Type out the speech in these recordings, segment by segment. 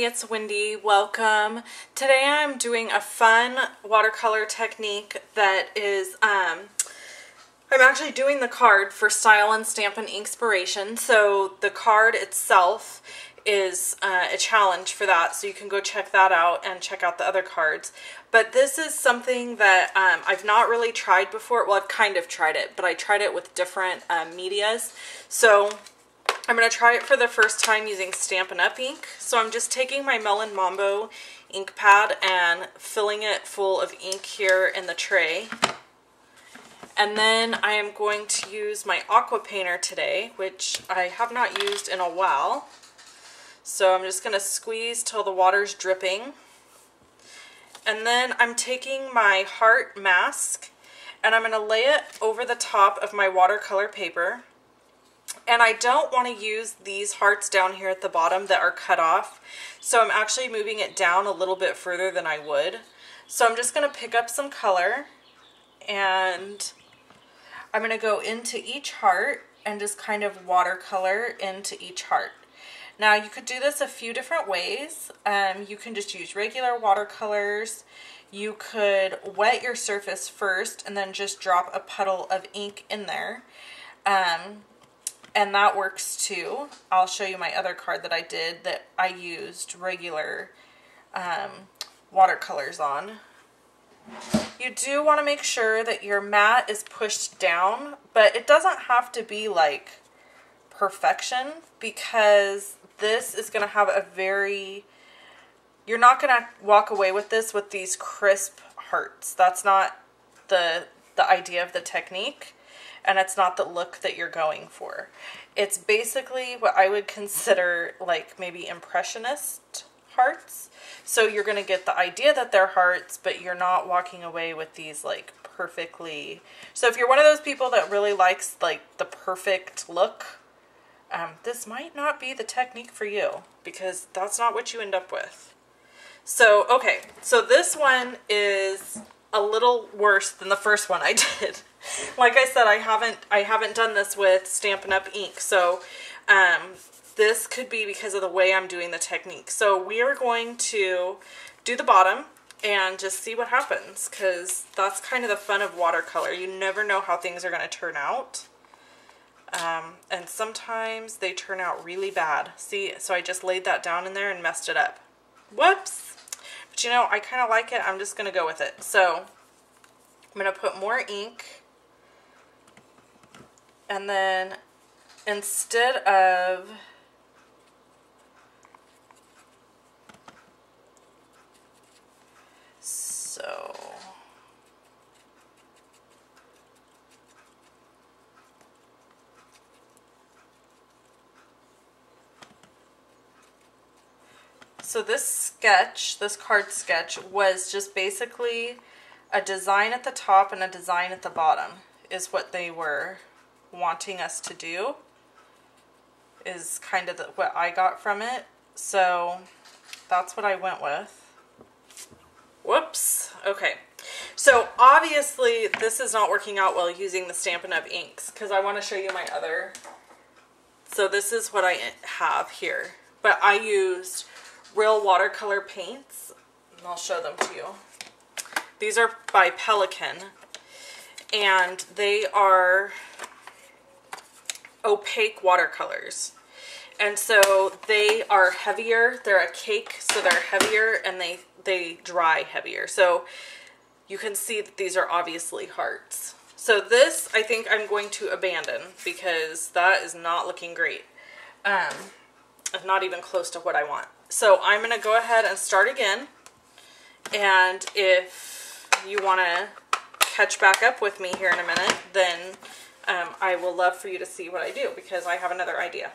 everybody, it's Wendy. Welcome. Today I'm doing a fun watercolor technique that is, I'm actually doing the card for Style and Stampin' Inkspiration. So the card itself is a challenge for that, so you can go check that out and check out the other cards. But this is something that I've not really tried before. Well, I've kind of tried it, but I tried it with different medias. So I'm going to try it for the first time using Stampin' Up! Ink. So I'm just taking my Melon Mambo ink pad and filling it full of ink here in the tray. And then I am going to use my Aqua Painter today, which I have not used in a while. So I'm just going to squeeze till the water's dripping. And then I'm taking my heart mask and I'm going to lay it over the top of my watercolor paper. And I don't want to use these hearts down here at the bottom that are cut off. So I'm actually moving it down a little bit further than I would. So I'm just going to pick up some color and I'm going to go into each heart and just kind of watercolor into each heart. Now you could do this a few different ways. You can just use regular watercolors. You could wet your surface first and then just drop a puddle of ink in there. And that works too. I'll show you my other card that I did that I used regular watercolors on. You do want to make sure that your mat is pushed down, but it doesn't have to be like perfection, because this is going to have a very, you're not going to walk away with this with these crisp hearts. That's not the idea of the technique. And it's not the look that you're going for. It's basically what I would consider like maybe impressionist hearts. So you're going to get the idea that they're hearts, but you're not walking away with these like perfectly. So if you're one of those people that really likes like the perfect look, this might not be the technique for you, because that's not what you end up with. So, okay, so this one is a little worse than the first one I did. Like I said, I haven't done this with Stampin' Up! Ink, so this could be because of the way I'm doing the technique. So we are going to do the bottom and just see what happens, because that's kind of the fun of watercolor. You never know how things are going to turn out. And sometimes they turn out really bad. See, so I just laid that down in there and messed it up. Whoops! But you know, I kind of like it. I'm just going to go with it. So I'm going to put more ink. And then instead of So this sketch, this card sketch, was just basically a design at the top and a design at the bottom is what they were wanting us to do, is kind of what I got from it. So that's what I went with. Whoops. Okay. So obviously this is not working out well using the Stampin' Up! Inks, because I want to show you my other. So this is what I have here. But I used real watercolor paints, and I'll show them to you. These are by Pelican, and they are opaque watercolors. And so they are heavier. They're a cake, so they're heavier, and they dry heavier. So you can see that these are obviously hearts. So this, I think I'm going to abandon, because that is not looking great. Not even close to what I want. So I'm going to go ahead and start again. And if you want to catch back up with me here in a minute, then I will love for you to see what I do, because I have another idea.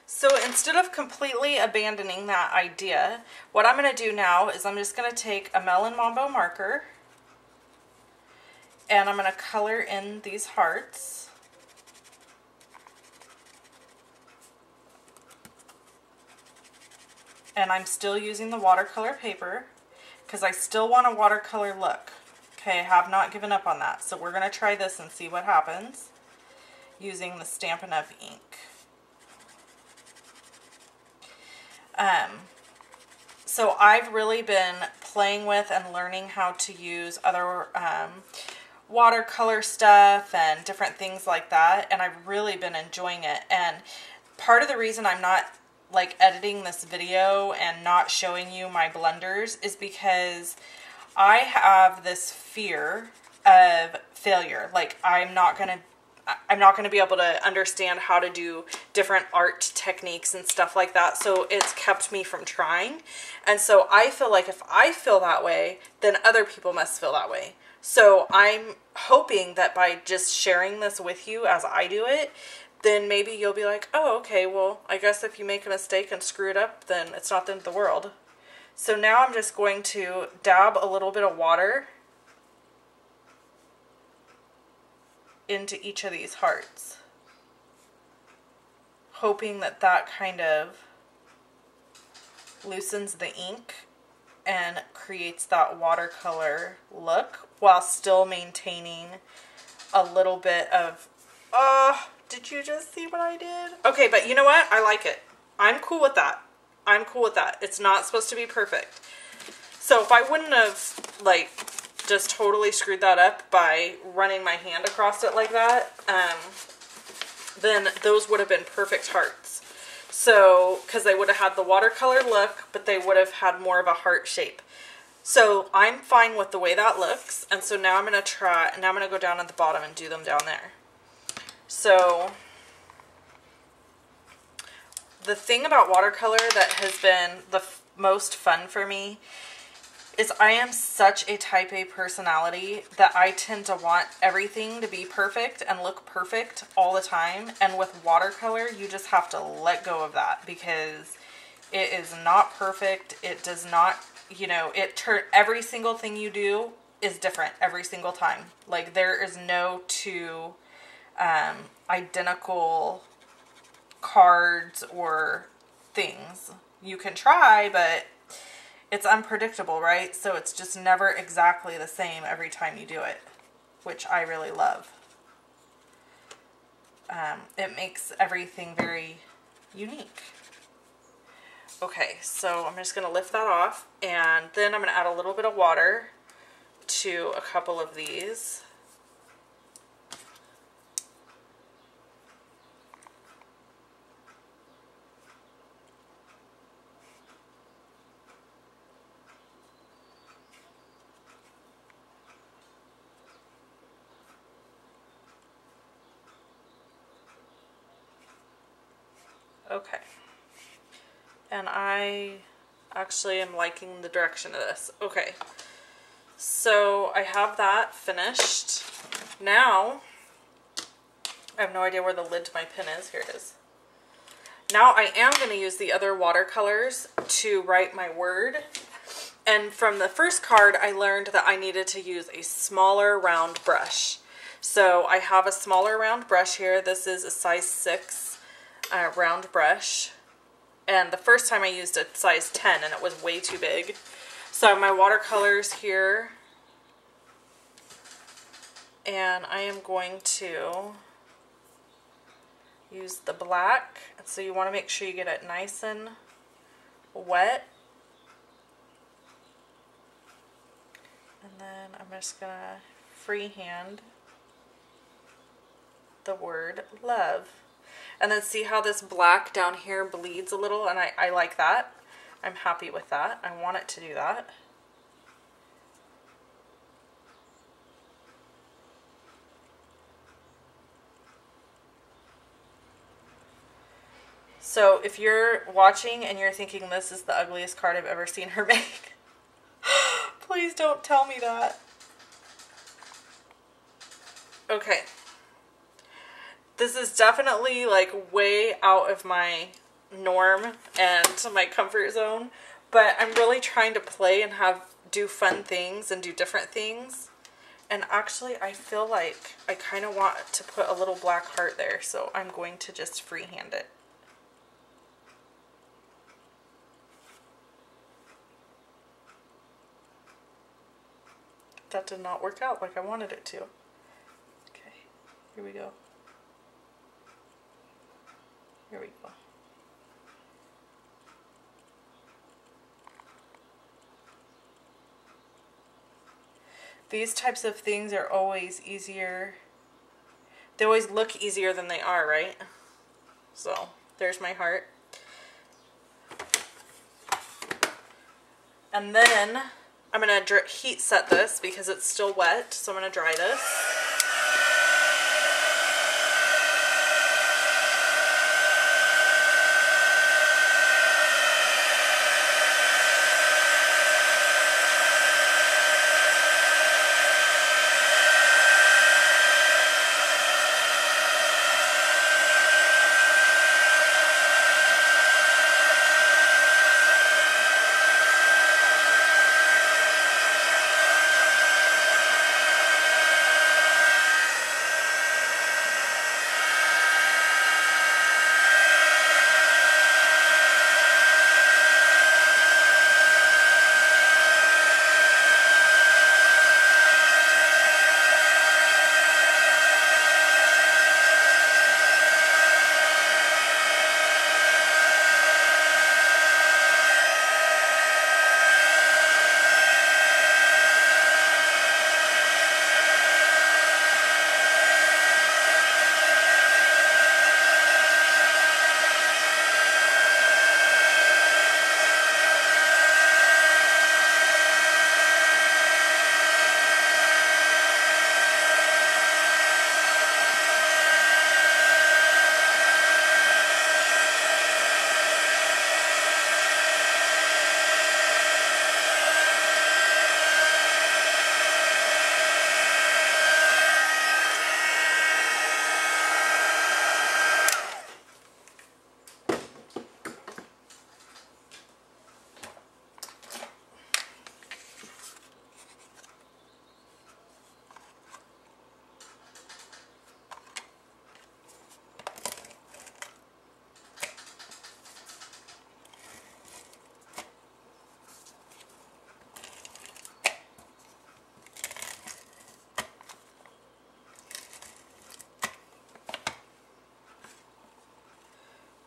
So instead of completely abandoning that idea, what I'm going to do now is I'm just going to take a Melon Mambo marker and I'm going to color in these hearts. And I'm still using the watercolor paper because I still want a watercolor look. Okay, I have not given up on that. So we're going to try this and see what happens using the Stampin' Up! Ink. So I've really been playing with and learning how to use other watercolor stuff and different things like that, and I've really been enjoying it. And part of the reason I'm not like editing this video and not showing you my blenders is because I have this fear of failure. Like I'm not gonna be able to understand how to do different art techniques and stuff like that. So it's kept me from trying. And so I feel like if I feel that way, then other people must feel that way. So I'm hoping that by just sharing this with you as I do it, then maybe you'll be like, oh, okay, well, I guess if you make a mistake and screw it up, then it's not the end of the world. So now I'm just going to dab a little bit of water into each of these hearts, hoping that that kind of loosens the ink and creates that watercolor look while still maintaining a little bit of, did you just see what I did? Okay, but you know what? I like it. I'm cool with that. I'm cool with that. It's not supposed to be perfect. So if I wouldn't have, like, just totally screwed that up by running my hand across it like that, then those would have been perfect hearts. So, because they would have had the watercolor look, but they would have had more of a heart shape. So I'm fine with the way that looks. And so now I'm going to try, now I'm going to go down at the bottom and do them down there. So the thing about watercolor that has been the most fun for me is I am such a type A personality that I tend to want everything to be perfect and look perfect all the time. And with watercolor, you just have to let go of that because it is not perfect. It does not, you know, every single thing you do is different every single time. Like there is no two identical cards or things. You can try, but it's unpredictable, right? So it's just never exactly the same every time you do it, which I really love. It makes everything very unique. Okay, so I'm just going to lift that off, and then I'm going to add a little bit of water to a couple of these. Okay, and I actually am liking the direction of this. Okay, so I have that finished. Now, I have no idea where the lid to my pen is. Here it is. Now I am going to use the other watercolors to write my word. And from the first card, I learned that I needed to use a smaller round brush. So I have a smaller round brush here. This is a size 6. Round brush, and the first time I used a size 10 and it was way too big. So I have my watercolors here, and I am going to use the black. So you want to make sure you get it nice and wet, and then I'm just gonna freehand the word love. And then see how this black down here bleeds a little, and I like that. I'm happy with that. I want it to do that. So if you're watching and you're thinking this is the ugliest card I've ever seen her make, please don't tell me that. Okay. This is definitely like way out of my norm and my comfort zone, but I'm really trying to play and do fun things and do different things. And actually I feel like I kind of want to put a little black heart there, so I'm going to just freehand it. That did not work out like I wanted it to. Okay, here we go. Here we go. These types of things are always easier. They always look easier than they are, right? So, there's my heart. And then I'm going to heat set this because it's still wet, so I'm going to dry this.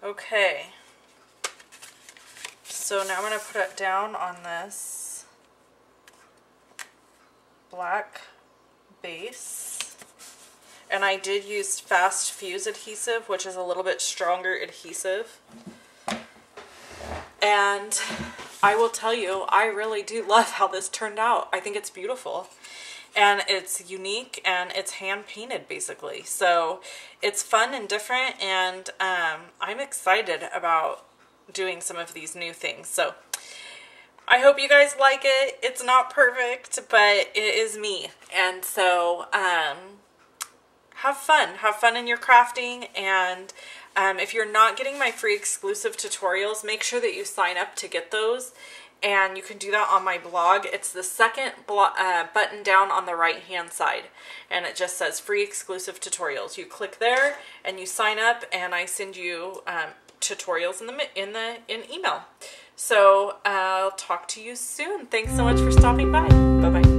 Okay, so now I'm going to put it down on this black base, and I did use fast fuse adhesive, which is a little bit stronger adhesive, and I will tell you, I really do love how this turned out. I think it's beautiful. And it's unique and it's hand painted basically. So it's fun and different, and I'm excited about doing some of these new things. So I hope you guys like it. It's not perfect, but it is me. And so have fun. Have fun in your crafting. And if you're not getting my free exclusive tutorials, make sure that you sign up to get those. And you can do that on my blog. It's the second button down on the right hand side, and it just says free exclusive tutorials. You click there and you sign up, and I send you tutorials in email. So I'll talk to you soon. Thanks so much for stopping by. Bye bye.